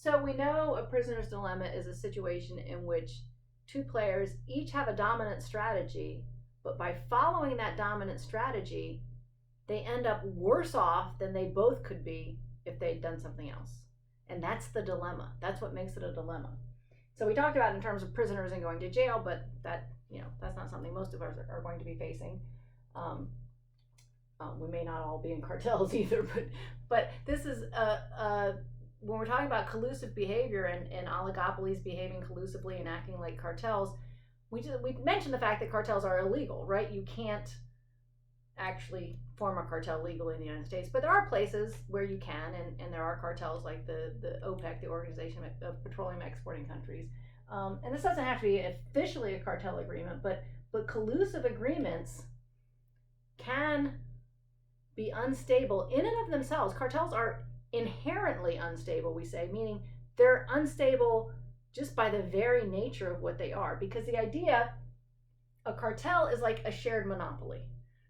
So we know a prisoner's dilemma is a situation in which two players each have a dominant strategy, but by following that dominant strategy, they end up worse off than they both could be if they'd done something else. And that's the dilemma. That's what makes it a dilemma. So we talked about in terms of prisoners and going to jail, but that's not something most of us are going to be facing. We may not all be in cartels either, but this is when we're talking about collusive behavior and oligopolies behaving collusively and acting like cartels. We mentioned the fact that cartels are illegal, right? You can't actually form a cartel legally in the United States, but there are places where you can, and there are cartels like the OPEC, the Organization of Petroleum Exporting Countries. And this doesn't have to be officially a cartel agreement, but collusive agreements can be unstable in and of themselves. Cartels are inherently unstable, we say, meaning they're unstable just by the very nature of what they are, because the idea, a cartel is like a shared monopoly,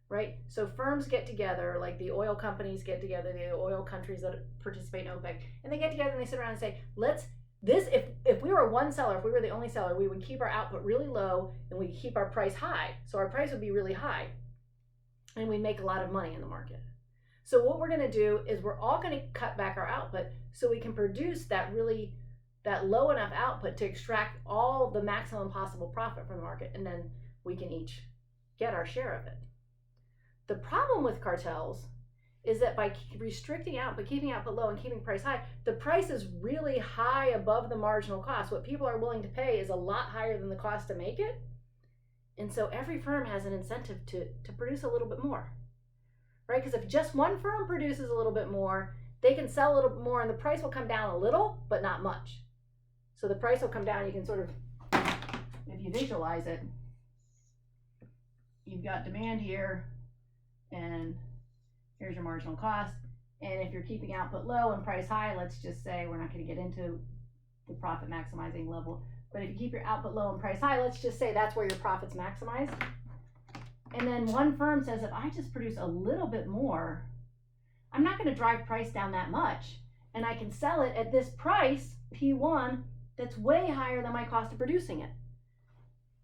right? So firms get together, like the oil companies get together, the oil countries that participate in OPEC, and they get together and they sit around and say, if we were one seller, if we were the only seller, we would keep our output really low and we keep our price high. So our price would be really high and we make a lot of money in the market. So what we're going to do is we're all going to cut back our output so we can produce that low enough output to extract all the maximum possible profit from the market, and then we can each get our share of it. The problem with cartels is that by restricting output, keeping output low and keeping price high, the price is really high above the marginal cost. What people are willing to pay is a lot higher than the cost to make it. And so every firm has an incentive to produce a little bit more, right? Because if just one firm produces a little bit more, they can sell a little bit more and the price will come down a little, but not much. So the price will come down. You can sort of, if you visualize it, you've got demand here and here's your marginal cost. And if you're keeping output low and price high, let's just say, we're not going to get into the profit maximizing level, but if you keep your output low and price high, let's just say that's where your profit's maximized. And then one firm says, if I just produce a little bit more, I'm not going to drive price down that much. And I can sell it at this price, P1, that's way higher than my cost of producing it.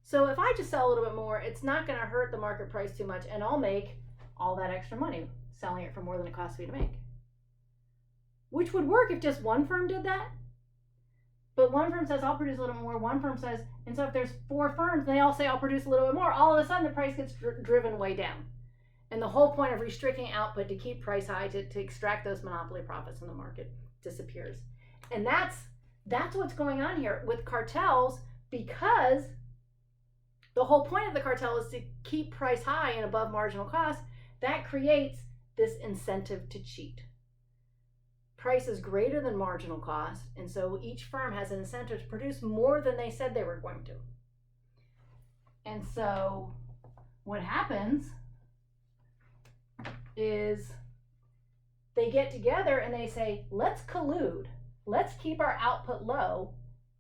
So if I just sell a little bit more, it's not going to hurt the market price too much, and I'll make all that extra money selling it for more than it costs me to make. Which would work if just one firm did that. But one firm says, I'll produce a little more. One firm says, and so if there's four firms, and they all say, I'll produce a little bit more, all of a sudden the price gets driven way down. And the whole point of restricting output to keep price high, to extract those monopoly profits in the market, disappears. And that's what's going on here with cartels, because the whole point of the cartel is to keep price high and above marginal cost. That creates this incentive to cheat. Price is greater than marginal cost, and so each firm has an incentive to produce more than they said they were going to. And so what happens is they get together and they say, let's collude. Let's keep our output low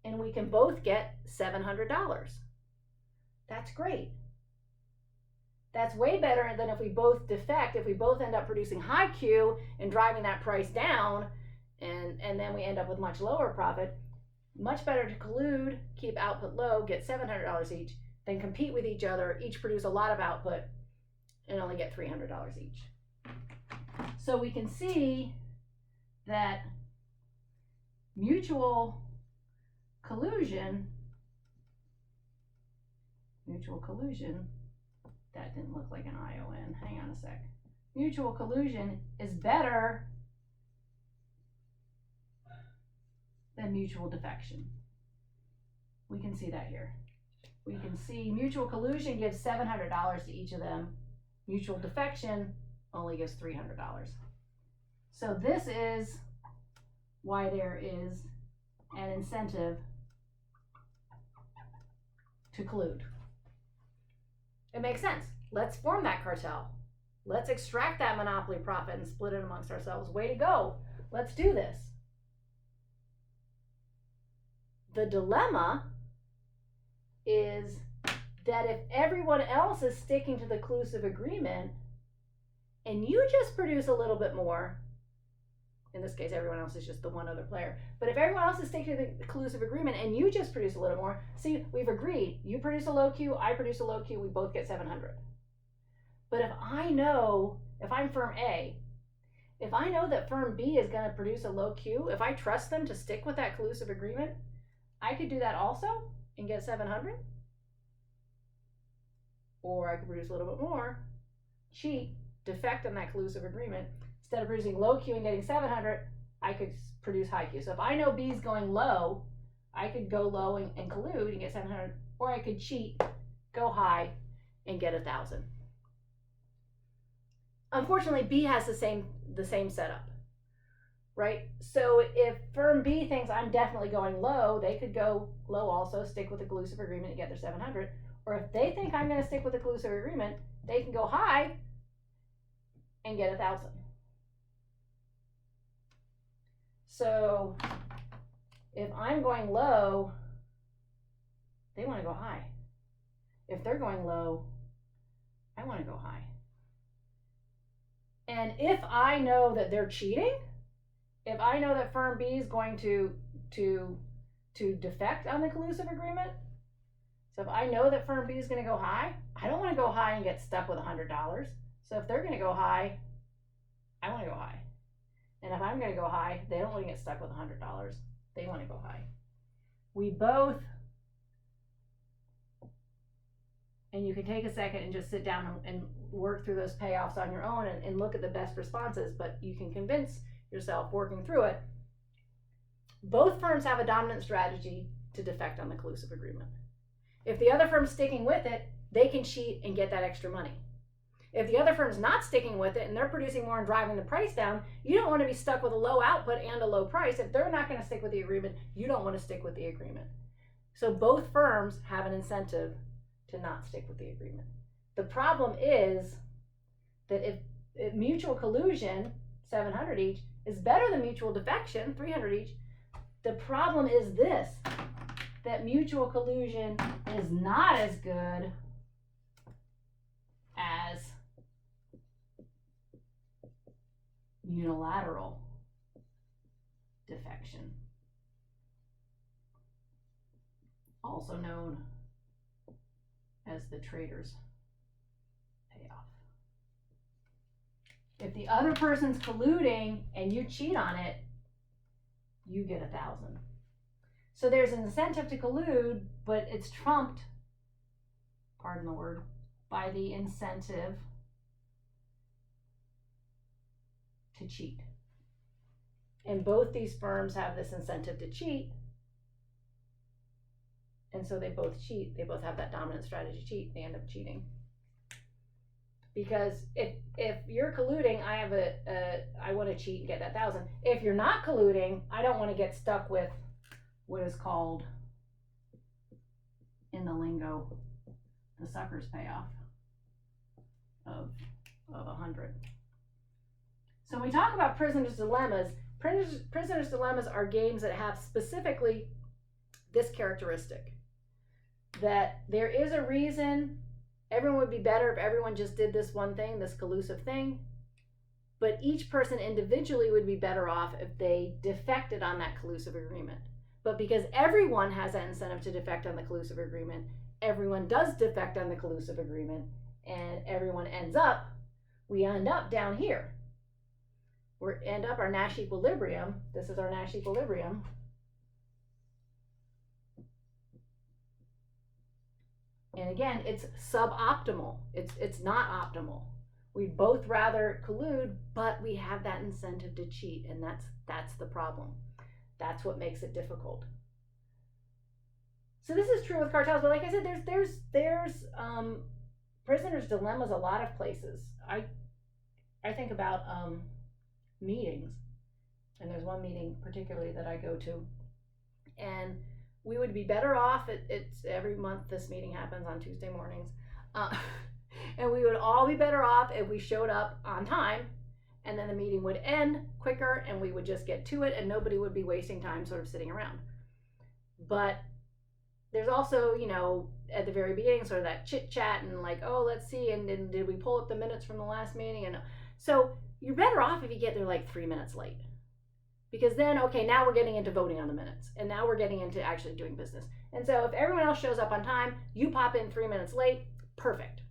and we can both get $700. That's great. That's way better than if we both defect, if we both end up producing high Q and driving that price down, and then we end up with much lower profit. Much better to collude, keep output low, get $700 each, than compete with each other, each produce a lot of output, and only get $300 each. So we can see that mutual collusion, that didn't look like an ION, hang on a sec. Mutual collusion is better than mutual defection. We can see that here. We can see mutual collusion gives $700 to each of them. Mutual defection only gives $300. So this is why there is an incentive to collude. It makes sense. Let's form that cartel. Let's extract that monopoly profit and split it amongst ourselves. Way to go. Let's do this. The dilemma is that if everyone else is sticking to the collusive agreement and you just produce a little bit more, in this case, everyone else is just the one other player. But if everyone else is sticking to the collusive agreement and you just produce a little more, see, we've agreed. You produce a low Q, I produce a low Q, we both get 700. But if I'm firm A, if I know that firm B is going to produce a low Q, if I trust them to stick with that collusive agreement, I could do that also and get 700. Or I could produce a little bit more, cheat, defect on that collusive agreement. Instead of producing low Q and getting 700, I could produce high Q. So if I know B is going low, I could go low and collude and get 700, or I could cheat, go high, and get 1,000. Unfortunately, B has the same setup, right? So if firm B thinks I'm definitely going low, they could go low also, stick with the collusive agreement and get their 700. Or if they think I'm going to stick with the collusive agreement, they can go high and get 1,000. So if I'm going low, they want to go high. If they're going low, I want to go high. And if I know that they're cheating, if I know that firm B is going to defect on the collusive agreement, so if I know that firm B is going to go high, I don't want to go high and get stuck with $100. So if they're going to go high, I want to go high. And if I'm going to go high, they don't want to get stuck with $100. They want to go high. We both, and you can take a second and just sit down and work through those payoffs on your own and look at the best responses, but you can convince yourself working through it. Both firms have a dominant strategy to defect on the collusive agreement. If the other firm's sticking with it, they can cheat and get that extra money. If the other firm's not sticking with it and they're producing more and driving the price down, you don't want to be stuck with a low output and a low price. If they're not going to stick with the agreement, you don't want to stick with the agreement. So both firms have an incentive to not stick with the agreement. The problem is that if mutual collusion, 700 each, is better than mutual defection, 300 each, the problem is this, that mutual collusion is not as good as unilateral defection, also known as the trader's payoff. If the other person's colluding and you cheat on it, you get 1,000. So there's an incentive to collude, but it's trumped, pardon the word, by the incentive to cheat. And both these firms have this incentive to cheat. And so they both cheat. They both have that dominant strategy to cheat. They end up cheating. Because if you're colluding, I want to cheat and get that 1,000. If you're not colluding, I don't want to get stuck with what is called, in the lingo, the sucker's payoff of 100. So when we talk about prisoner's dilemmas, prisoner's dilemmas are games that have specifically this characteristic, that there is a reason everyone would be better if everyone just did this one thing, this collusive thing, but each person individually would be better off if they defected on that collusive agreement. But because everyone has that incentive to defect on the collusive agreement, everyone does defect on the collusive agreement, and we end up down here. We end up our Nash equilibrium. This is our Nash equilibrium. And again, it's suboptimal. It's not optimal. We'd both rather collude, but we have that incentive to cheat, and that's the problem. That's what makes it difficult. So this is true with cartels, but like I said, there's prisoner's dilemmas a lot of places. I think about meetings, and there's one meeting particularly that I go to, and we would be better off. It's every month this meeting happens on Tuesday mornings, and we would all be better off if we showed up on time, and then the meeting would end quicker and we would just get to it and nobody would be wasting time sort of sitting around. But there's also, at the very beginning, sort of that chit chat and like, oh, let's see, and did we pull up the minutes from the last meeting? And so you're better off if you get there like 3 minutes late. because then, okay, now we're getting into voting on the minutes, and now we're getting into actually doing business. And so if everyone else shows up on time, you pop in 3 minutes late, perfect.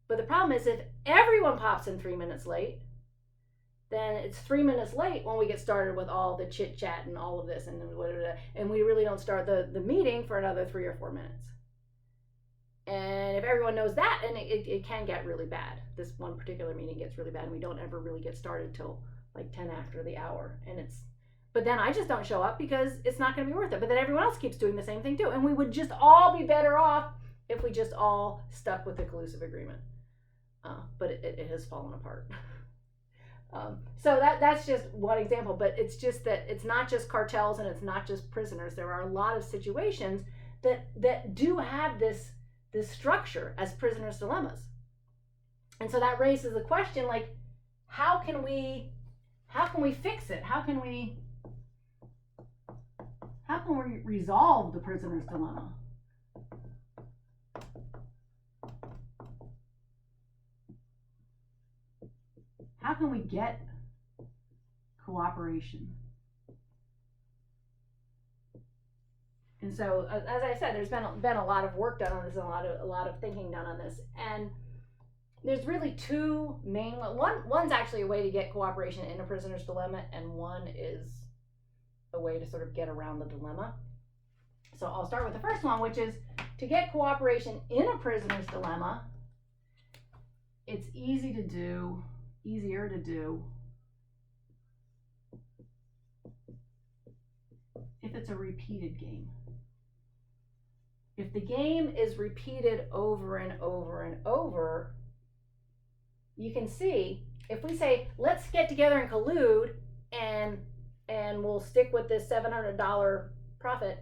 But the problem is if everyone pops in 3 minutes late, then it's 3 minutes late when we get started with all the chit chat and all of this, and we really don't start the meeting for another 3 or 4 minutes. And if everyone knows that, and it can get really bad. This one particular meeting gets really bad, and we don't ever really get started till like 10 after the hour. But then I just don't show up because it's not going to be worth it. But then everyone else keeps doing the same thing too. And we would just all be better off if we just all stuck with the collusive agreement. But it has fallen apart. So that's just one example. But it's just that it's not just cartels and it's not just prisoners. There are a lot of situations that do have this structure as prisoners' dilemmas. And so that raises the question, like, how can we fix it? How can we resolve the prisoner's dilemma? How can we get cooperation? And so, as I said, there's been a lot of work done on this, and a lot of thinking done on this. And there's really two main one's actually a way to get cooperation in a prisoner's dilemma, and one is a way to sort of get around the dilemma. So I'll start with the first one, which is to get cooperation in a prisoner's dilemma. It's easier to do if it's a repeated game. If the game is repeated over and over and over, you can see, if we say, let's get together and collude and we'll stick with this $700 profit,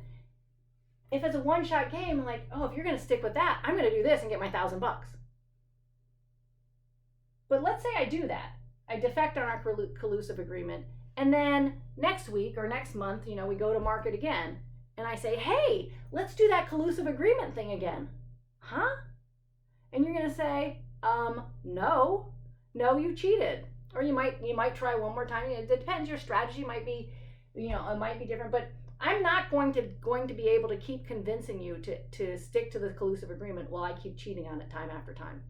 if it's a one-shot game, like, oh, if you're going to stick with that, I'm going to do this and get my $1,000. But let's say I do that. I defect on our collusive agreement, and then next week or next month, we go to market again, and I say, hey, let's do that collusive agreement thing again. Huh? And you're going to say, no, you cheated. Or you might try one more time. It depends. Your strategy might be, it might be different. But I'm not going to be able to keep convincing you to stick to the collusive agreement while I keep cheating on it time after time.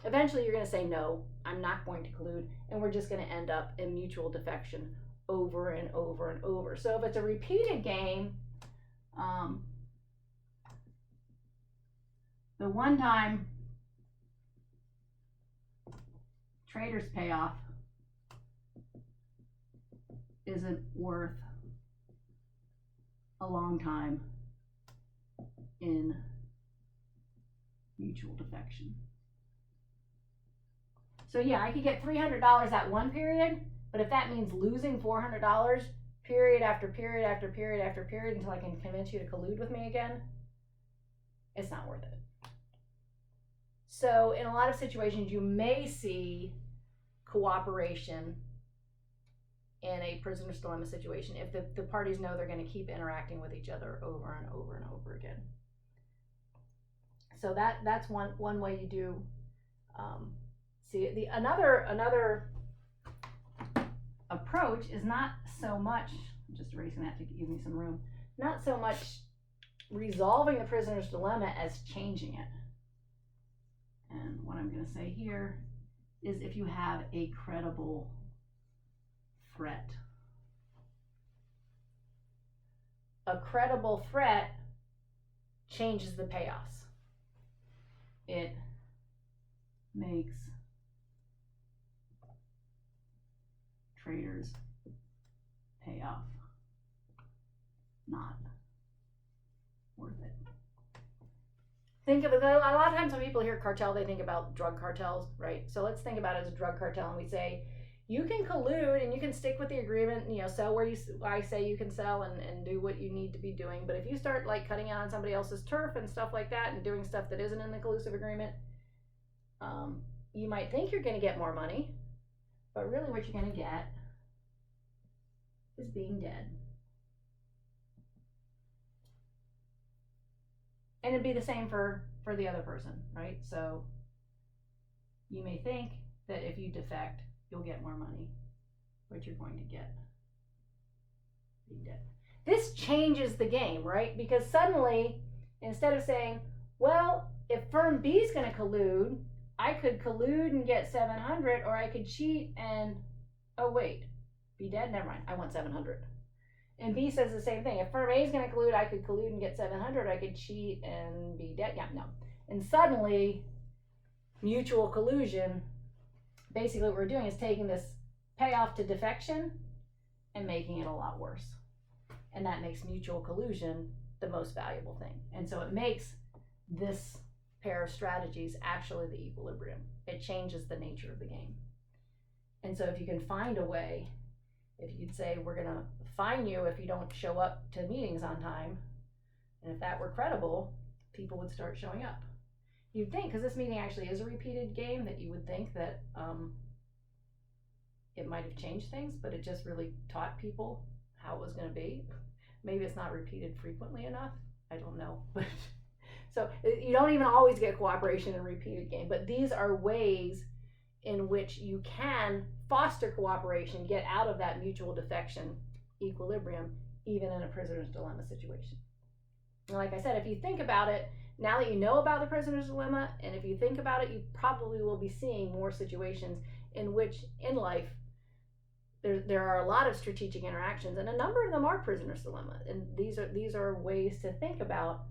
Eventually, you're going to say, no, I'm not going to collude, and we're just going to end up in mutual defection over and over and over. So if it's a repeated game, the one-time trader's payoff isn't worth a long time in mutual defection. So yeah, I could get $300 that one period, but if that means losing $400 period after period after period after period until I can convince you to collude with me again, it's not worth it. So in a lot of situations, you may see cooperation in a prisoner's dilemma situation if the parties know they're going to keep interacting with each other over and over and over again. So that's one way you do see another approach is not so much, I'm just erasing that to give me some room, not so much resolving the prisoner's dilemma as changing it. And what I'm going to say here is if you have a credible threat. A credible threat changes the payoffs. It makes traders pay off not worth it. Think of it, a lot of times when people hear cartel, they think about drug cartels, right? So let's think about it as a drug cartel, and we say, you can collude and you can stick with the agreement, sell where I say you can sell and do what you need to be doing. But if you start like cutting out on somebody else's turf and stuff like that and doing stuff that isn't in the collusive agreement, you might think you're going to get more money, but really what you're going to get is being dead. And it'd be the same for the other person, right? So you may think that if you defect, you'll get more money. what you're going to get. This changes the game, right? Because suddenly, instead of saying, well, if firm B is going to collude, I could collude and get 700, or I could cheat and, oh wait, be dead? Never mind, I want 700. And B says the same thing. If firm A is going to collude, I could collude and get 700. I could cheat and be dead. Yeah, no. And suddenly, mutual collusion, basically what we're doing is taking this payoff to defection and making it a lot worse. And that makes mutual collusion the most valuable thing. And so it makes this pair of strategies actually the equilibrium. It changes the nature of the game. And so if you can find a way, if you'd say, we're going to fine you if you don't show up to meetings on time, and if that were credible, people would start showing up. You'd think, because this meeting actually is a repeated game, that you would think that it might have changed things, but it just really taught people how it was going to be. Maybe it's not repeated frequently enough. I don't know. But so you don't even always get cooperation in a repeated game, but these are ways in which you can foster cooperation, get out of that mutual defection equilibrium, even in a prisoner's dilemma situation. And like I said, if you think about it, now that you know about the prisoner's dilemma, and if you think about it, you probably will be seeing more situations in which in life there are a lot of strategic interactions, and a number of them are prisoner's dilemma. And these are ways to think about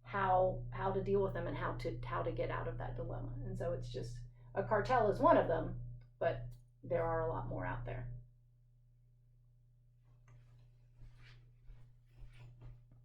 how to deal with them and how to get out of that dilemma. And so it's just, a cartel is one of them, but there are a lot more out there.